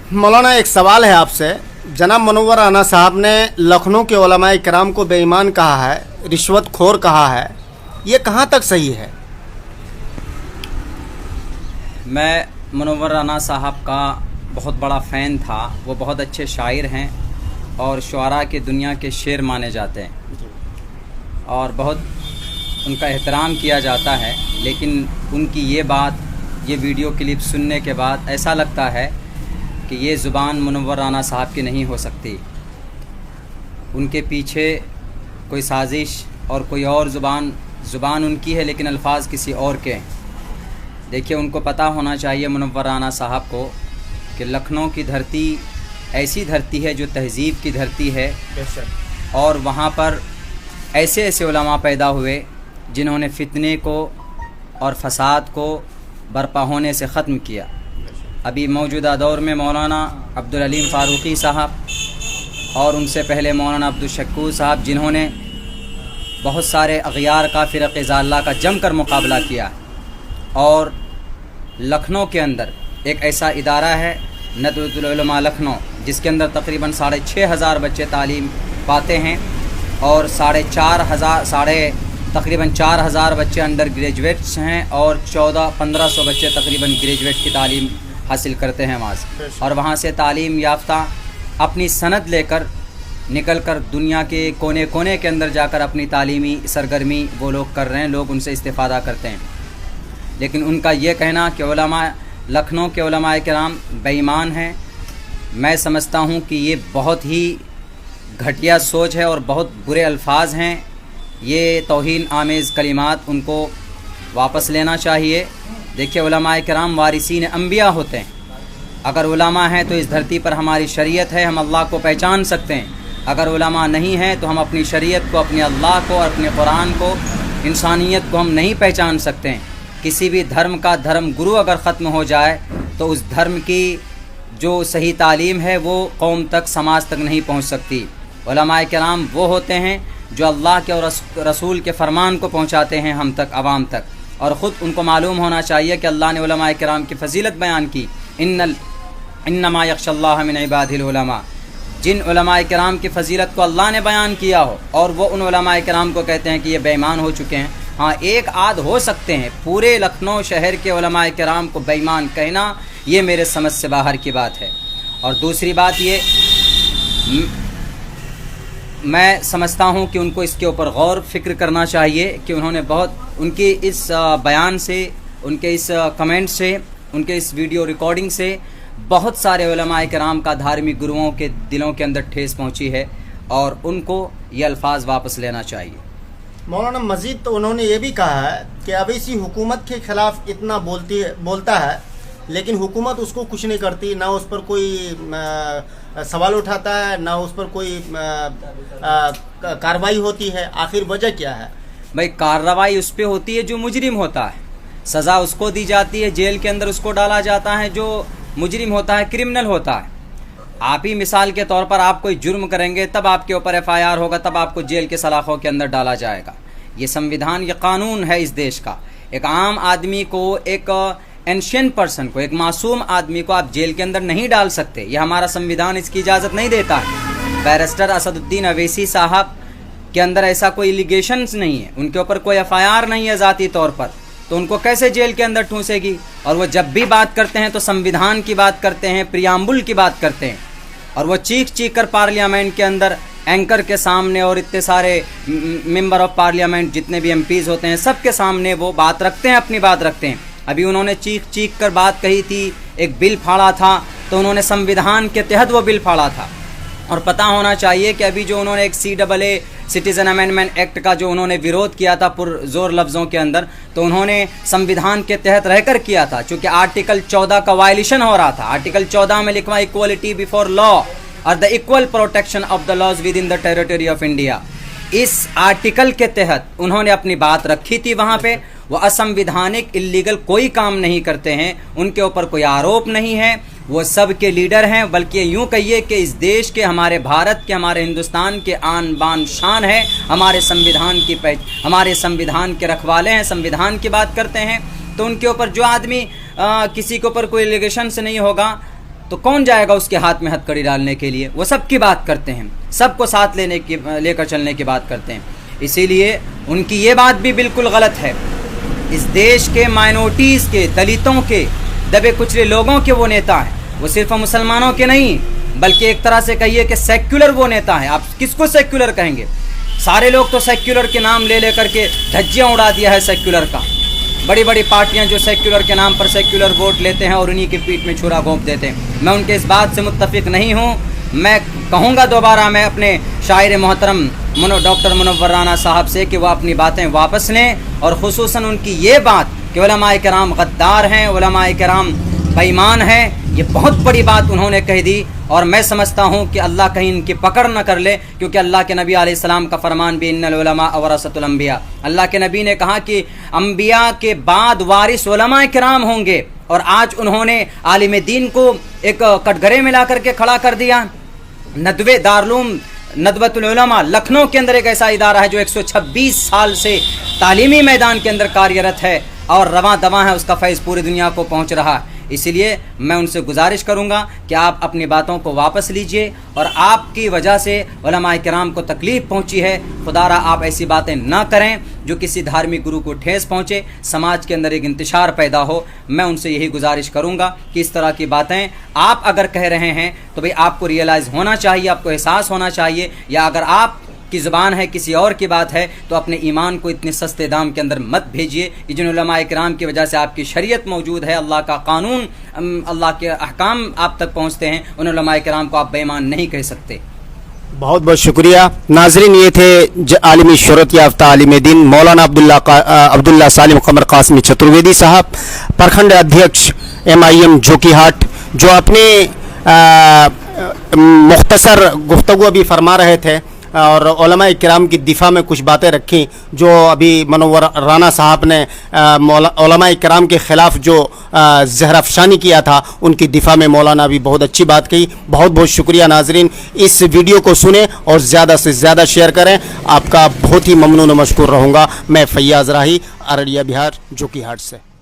मौलाना एक सवाल है आपसे। जनाब मुनव्वर राना साहब ने लखनऊ के उलमाए किराम को बेईमान कहा है, रिश्वतखोर कहा है, ये कहाँ तक सही है? मैं मुनव्वर राना साहब का बहुत बड़ा फ़ैन था। वो बहुत अच्छे शायर हैं और शुआरा की दुनिया के शेर माने जाते हैं और बहुत उनका एहतराम किया जाता है। लेकिन उनकी ये बात, ये वीडियो क्लिप सुनने के बाद ऐसा लगता है कि ये ज़ुबान मुनव्वर राना साहब की नहीं हो सकती। उनके पीछे कोई साजिश और कोई और ज़ुबान उनकी है लेकिन अल्फाज किसी और के हैं। देखिए, उनको पता होना चाहिए मुनव्वर राना साहब को कि लखनऊ की धरती ऐसी धरती है जो तहज़ीब की धरती है और वहाँ पर ऐसे ऐसे उलमा पैदा हुए जिन्होंने फितने को और फसाद को बर्पा होने से ख़त्म किया। अभी मौजूदा दौर में मौलाना अब्दुल अलीम फ़ारूक़ी साहब और उनसे पहले मौलाना अब्दुल शक्कूर साहब, जिन्होंने बहुत सारे अग़यार का फ़िरक़े ज़ाल्ला का जम कर मुकाबला किया। और लखनऊ के अंदर एक ऐसा इदारा है नदवतुल उलमा लखनऊ, जिसके अंदर तकरीबन 6,500 बच्चे तालीम पाते हैं और तकरीबन 4,000 बच्चे अंडर ग्रेजुएट्स हैं और 1,400-1,500 बच्चे तकरीबन ग्रेजुएट की तालीम हासिल करते हैं वहाँ से। और वहाँ से तालीम याफ्ता अपनी सनद लेकर निकल कर दुनिया के कोने कोने के अंदर जाकर अपनी तालीमी सरगर्मी वो लोग कर रहे हैं, लोग उनसे इस्तिफ़ादा करते हैं। लेकिन उनका ये कहना कि उलमा लखनऊ के उलमाए किराम बेईमान हैं, मैं समझता हूँ कि ये बहुत ही घटिया सोच है और बहुत बुरे अल्फाज हैं। ये तौहीन आमेज़ कलिमात उनको वापस लेना चाहिए। देखिए, उलमाए किराम वारिसीन अंबिया होते हैं। अगर उलमा हैं तो इस धरती पर हमारी शरीयत है, हम अल्लाह को पहचान सकते हैं। अगर उलमा नहीं हैं तो हम अपनी शरीयत को, अपने अल्लाह को और अपने कुरान को, इंसानियत को हम नहीं पहचान सकते हैं। किसी भी धर्म का धर्म गुरु अगर ख़त्म हो जाए तो उस धर्म की जो सही तालीम है वो कौम तक, समाज तक नहीं पहुंच सकती। उलमाए किराम वो होते हैं जो अल्लाह के और रसूल के फ़रमान को पहुंचाते हैं हम तक, आवाम तक। और ख़ुद उनको मालूम होना चाहिए कि अल्लाह ने उलमाए किराम की फ़जीलत बयान की, इन्नमा यख्शल्लाह मिन इबादिल उलमा। जिन उलमाए किराम की फ़जीलत को अल्लाह ने बयान किया हो और वो उन उलमाए किराम को कहते हैं कि ये बेईमान हो चुके हैं। हाँ, एक आध हो सकते हैं, पूरे लखनऊ शहर के उलमाए किराम को बेईमान कहना ये मेरे समझ से बाहर की बात है। और दूसरी बात ये, मैं समझता हूँ कि उनको इसके ऊपर गौर फ़िक्र करना चाहिए कि उन्होंने बहुत, उनके इस बयान से, उनके इस कमेंट से, उनके इस वीडियो रिकॉर्डिंग से बहुत सारे उलमाए किराम का, धार्मिक गुरुओं के दिलों के अंदर ठेस पहुँची है और उनको ये अल्फाज वापस लेना चाहिए। मौलाना मजीद तो उन्होंने ये भी कहा है कि अब इसी हुकूमत के ख़िलाफ़ इतना बोलता है लेकिन हुकूमत उसको कुछ नहीं करती, ना उस पर कोई सवाल उठाता है, ना उस पर कोई कार्रवाई होती है। आखिर वजह क्या है? भाई, कार्रवाई उस पर होती है जो मुजरिम होता है, सज़ा उसको दी जाती है, जेल के अंदर उसको डाला जाता है जो मुजरिम होता है, क्रिमिनल होता है। आप ही मिसाल के तौर पर आप कोई जुर्म करेंगे तब आपके ऊपर FIR होगा, तब आपको जेल के सलाखों के अंदर डाला जाएगा। ये संविधान, ये कानून है इस देश का। एक आम आदमी को, एक एंशियंट पर्सन को, एक मासूम आदमी को आप जेल के अंदर नहीं डाल सकते। ये हमारा संविधान इसकी इजाज़त नहीं देता है। बैरिस्टर असदुद्दीन अवैसी साहब के अंदर ऐसा कोई एलिगेशंस नहीं है, उनके ऊपर कोई FIR नहीं है ज़ाती तौर पर, तो उनको कैसे जेल के अंदर ठूंसेगी? और वो जब भी बात करते हैं तो संविधान की बात करते हैं, प्रियाम्बुल की बात करते हैं। और वो चीख कर पार्लियामेंट के अंदर एंकर के सामने और इतने सारे मेंबर ऑफ पार्लियामेंट, जितने भी MPs होते हैं, सबके सामने वो बात रखते हैं, अपनी बात रखते हैं। अभी उन्होंने चीख कर बात कही थी, एक बिल फाड़ा था, तो उन्होंने संविधान के तहत वो बिल फाड़ा था। और पता होना चाहिए कि अभी जो उन्होंने एक CAA सिटीज़न अमेंडमेंट एक्ट का जो उन्होंने विरोध किया था पुरजोर लफ्ज़ों के अंदर, तो उन्होंने संविधान के तहत रहकर किया था, चूँकि आर्टिकल 14 का वायलेशन हो रहा था। आर्टिकल 14 में लिखा इक्वलिटी बिफोर लॉ और the equal protection of the laws within the territory of India. इस आर्टिकल के तहत उन्होंने अपनी बात रखी थी वहाँ पे। वो असंविधानिक, इल्लीगल कोई काम नहीं करते हैं, उनके ऊपर कोई आरोप नहीं है, वो सब के लीडर हैं। बल्कि यूँ कहिए कि इस देश के, हमारे भारत के, हमारे हिंदुस्तान के आन बान शान है, हमारे संविधान के रखवाले हैं, संविधान की बात करते हैं। तो उनके ऊपर जो आदमी किसी के ऊपर कोई एलिगेशन से नहीं होगा, तो कौन जाएगा उसके हाथ में हथकड़ी डालने के लिए। वो सब की बात करते हैं, सबको साथ लेकर चलने की बात करते हैं। इसीलिए उनकी ये बात भी बिल्कुल गलत है। इस देश के माइनॉरिटीज़ के, दलितों के, दबे कुचले लोगों के वो नेता हैं। वो सिर्फ मुसलमानों के नहीं, बल्कि एक तरह से कहिए कि सेक्युलर वो नेता हैं। आप किसको सेक्युलर कहेंगे? सारे लोग तो सेक्युलर के नाम ले लेकर के धज्जियाँ उड़ा दिया है सेक्युलर का। बड़ी बड़ी पार्टियां जो सेक्युलर के नाम पर सेक्युलर वोट लेते हैं और उन्हीं की पीठ में छुरा घोंप देते हैं। मैं उनके इस बात से मुत्तफिक नहीं हूँ। मैं कहूँगा दोबारा मैं अपने शायर मोहतरम डॉक्टर मुनव्वर राना साहब से कि वह अपनी बातें वापस लें, और ख़ुसूसन उनकी ये बात कि उलमाए किराम गद्दार हैं, उलमाए किराम बेईमान हैं, ये बहुत बड़ी बात उन्होंने कह दी। और मैं समझता हूँ कि अल्लाह कहीं इनकी पकड़ न कर ले, क्योंकि अल्लाह के नबी अलैहिस्सलाम का फरमान भी इन्नल उलमा वरसतुल अंबिया। अल्लाह के नबी ने कहा कि अंबिया के बाद वारिस उलमाए किराम होंगे, और आज उन्होंने आलिम दीन को एक कटघरे में ला करके खड़ा कर दिया। नदवे दारुल नदवतुल उलमा लखनऊ के अंदर एक ऐसा इदारा है जो 126 साल से तालीमी मैदान के अंदर कार्यरत है और रवां दवां है, उसका फैज़ पूरी दुनिया को पहुंच रहा है। इसलिए मैं उनसे गुजारिश करूंगा कि आप अपनी बातों को वापस लीजिए, और आपकी वजह से उलमाए किराम को तकलीफ़ पहुंची है, खुदारा आप ऐसी बातें ना करें जो किसी धार्मिक गुरु को ठेस पहुंचे, समाज के अंदर एक इंतशार पैदा हो। मैं उनसे यही गुजारिश करूंगा कि इस तरह की बातें आप अगर कह रहे हैं तो भाई आपको रियलाइज़ होना चाहिए, आपको एहसास होना चाहिए, या अगर आप की ज़ुबान है किसी और की बात है तो अपने ईमान को इतने सस्ते दाम के अंदर मत भेजिए कि जिन उलमाए किराम की वजह से आपकी शरीयत मौजूद है, अल्लाह का कानून, अल्लाह के अहकाम आप तक पहुँचते हैं, उन उलमाए किराम को आप बेईमान नहीं कह सकते। बहुत बहुत शुक्रिया नाजरीन। ये थे आलिमी शोहरत याफ्ता आलिम दीन मौलाना अब्दुल्ला सालिम कमर कासमी चतुर्वेदी साहब, प्रखंड अध्यक्ष MIM जोकीहाट, जो अपने मुख्तसर गुफ्तगू अभी फरमा रहे थे और उलमाए किराम की दिफा में कुछ बातें रखी, जो अभी मुनव्वर राना साहब ने उलमाए किराम के ख़िलाफ़ जो ज़हर अफ़शानी किया था, उनकी दिफा में मौलाना भी बहुत अच्छी बात कही। बहुत बहुत शुक्रिया नाजरीन। इस वीडियो को सुने और ज़्यादा से ज़्यादा शेयर करें। आपका बहुत ही ममनून व मशकूर रहूँगा। मैं फैयाज़ राही, अररिया बिहार, जोकीहाट से।